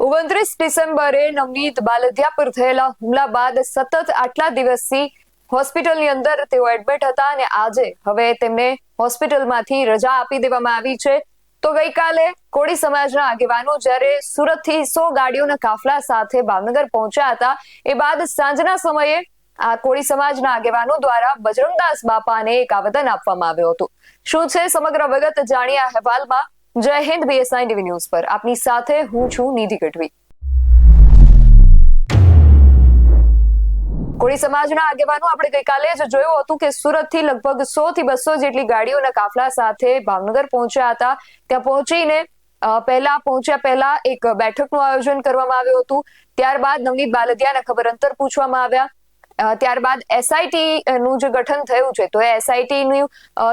29 ડિસેમ્બરે નવનીત બાલદિયા પર થયેલા હુમલા બાદ સતત આટલા દિવસથી હોસ્પિટલની અંદર તેઓ એડમિટ હતા અને આજે હવે તેમને હોસ્પિટલમાંથી રજા આપી દેવામાં આવી છે। તો ગઈકાલે કોળી સમાજના આગેવાનો જ્યારે સુરતથી 100 ગાડીઓના કાફલા સાથે ભાવનગર પહોંચ્યા હતા, એ બાદ સાંજના સમયે આ કોળી સમાજના આગેવાનો દ્વારા બજરંગદાસ બાપાને એક આવેદન આપવામાં આવ્યું હતું। શું છે સમગ્ર વિગત જાણીએ આ અહેવાલમાં। જય હિન્દ, BSI ટીવી ન્યૂઝ પર આપની સાથે હું છું નિધિ ગઢવી। કોળી સમાજના આગેવાનો આપણે ગઈકાલે જ જોયું હતું કે સુરતથી લગભગ 100 થી 200 જેટલી ગાડીઓના કાફલા સાથે ભાવનગર પહોંચ્યા હતા। ત્યાં પહોંચીને પહોંચ્યા પહેલા એક બેઠકનું આયોજન કરવામાં આવ્યું હતું। ત્યારબાદ નવનીત બાલદિયાના ખબર અંતર પૂછવામાં આવ્યા। ત્યારબાદ SIT નું જે ગઠન થયું છે, તો એ SIT ની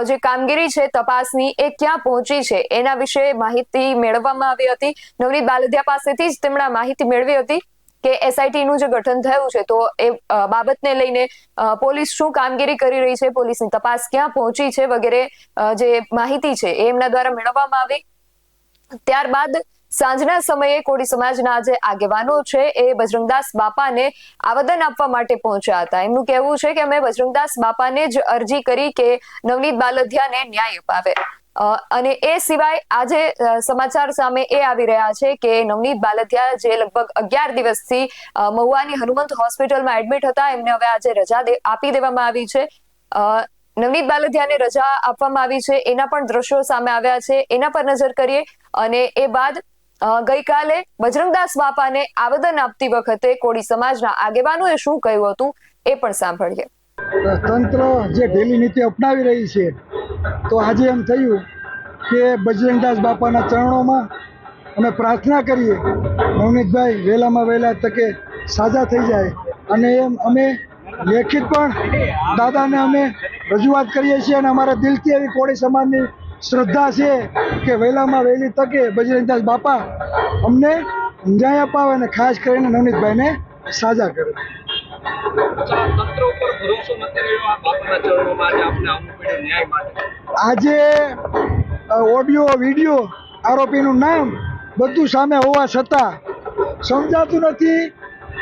જે કામગીરી છે તપાસની, એ ક્યાં પહોંચી છે એના વિશે માહિતી મેળવવામાં આવી હતી। નવનીત બાલદિયા પાસેથી જ તેમણે માહિતી મેળવી હતી કે SIT નું જે ગઠન થયું છે, તો એ બાબતને લઈને પોલીસ શું કામગીરી કરી રહી છે, પોલીસની તપાસ ક્યાં પહોંચી છે વગેરે જે માહિતી છે એ એમના દ્વારા મેળવવામાં આવી। ત્યારબાદ સાંજના સમયે કોળી સમાજના જે આગેવાનો છે એ બજરંગદાસ બાપાને આવેદન આપવા માટે પહોંચ્યા હતા। એમનું કહેવું છે કે અમે બજરંગદાસ બાપાને જ અરજી કરી કે નવનીત બાલદિયાને ન્યાય અપાવે। અને એ સિવાય આજે સમાચાર સામે એ આવી રહ્યા છે કે નવનીત બાલદિયા જે લગભગ 11 દિવસથી મહુવાની હનુમંત હોસ્પિટલમાં એડમિટ હતા, એમને હવે આજે રજા આપી દેવામાં આવી છે। નવનીત બાલદિયાને રજા આપવામાં આવી છે, એના પણ દ્રશ્યો સામે આવ્યા છે, એના પર નજર કરીએ। અને એ બાદ ગઈકાલે બજરંગદાસ બાપાને આવેદન આપતી વખતે કોળી સમાજના આગેવાનોએ શું કહ્યું હતું એ પણ સાંભળીએ। તંત્ર જે ઢીલી નીતિ અપનાવી રહી છે, તો આજે એમ થયું કે બજરંગદાસ બાપાના ચરણોમાં અમે પ્રાર્થના કરીએ નવનીતભાઈ વહેલામાં વહેલા તકે સાજા થઈ જાય, અને એમ અમે લેખિત પણ દાદાને અમે રજૂઆત કરીએ છીએ। અને અમારા દિલથી એવી કોળી સમાજની શ્રદ્ધા છે કે વહેલામાં વહેલી તકે બજરંગદાસ બાપા અમને ન્યાય અપાવે અને ખાસ કરીને નવનીતભાઈને સાજા કરે। આજે ઓડિયો વિડીયો આરોપીનું નામ બધું સામે હોવા છતાં સમજાતું નથી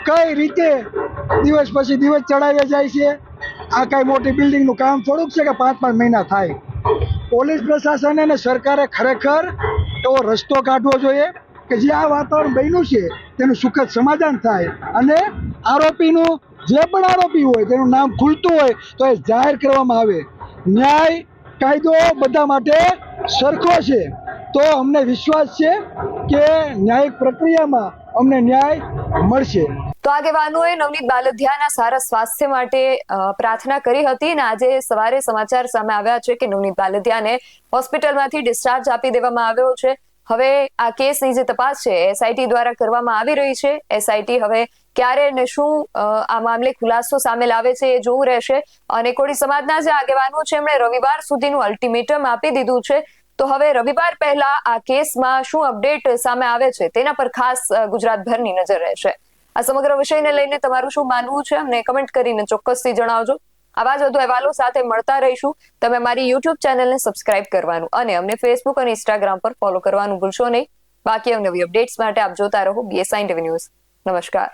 કઈ રીતે દિવસ પછી દિવસ ચડાવ્યા જાય છે। આ કાંઈ મોટી બિલ્ડિંગનું કામ થોડુંક છે કે 5-5 મહિના થાય। પોલીસ પ્રશાસન અને સરકારે ખરેખર એવો રસ્તો કાઢવો જોઈએ કે જે આ વાતાવરણ બન્યું છે તેનું સુખદ સમાધાન થાય, અને આરોપીનું જે પણ આરોપી હોય તેનું નામ ખુલતું હોય તો એ જાહેર કરવામાં આવે। ન્યાય કાયદો બધા માટે સરખો છે, તો અમને વિશ્વાસ છે કે ન્યાયિક પ્રક્રિયામાં અમને ન્યાય મળશે। તો આગેવાનોએ નવનીત બાલદિયાના સારા સ્વાસ્થ્ય માટે પ્રાર્થના કરી હતી, અને આજે સવારે સમાચાર સામે આવ્યા છે કે નવનીત બાલદિયાને હોસ્પિટલમાંથી ડિસ્ચાર્જ આપી દેવામાં આવ્યો છે। હવે આ કેસની જે તપાસ છે SIT દ્વારા કરવામાં આવી રહી છે। SIT હવે ક્યારે ને શું આ મામલે ખુલાસો સામે લાવે છે એ જોવું રહેશે। અને કોળી સમાજના જે આગેવાનો છે એમણે રવિવાર સુધીનું અલ્ટિમેટમ આપી દીધું છે, તો હવે રવિવાર પહેલા આ કેસમાં શું અપડેટ સામે આવે છે તેના પર ખાસ ગુજરાતભરની નજર રહેશે। આ સમગ્ર વિષયને લઈને તમારું શું માનવું છે અમને કમેન્ટ કરીને ચોક્કસથી જણાવજો। આવા જ વધુ અહેવાલો સાથે મળતા રહીશું। તમે મારી YouTube ચેનલને સબસ્ક્રાઇબ કરવાનું અને અમને Facebook અને Instagram પર ફોલો કરવાનું ભૂલશો નહીં। બાકી અવનવી અપડેટ્સ માટે આપ જોતા રહો BSI ટીવી ન્યૂઝ। નમસ્કાર।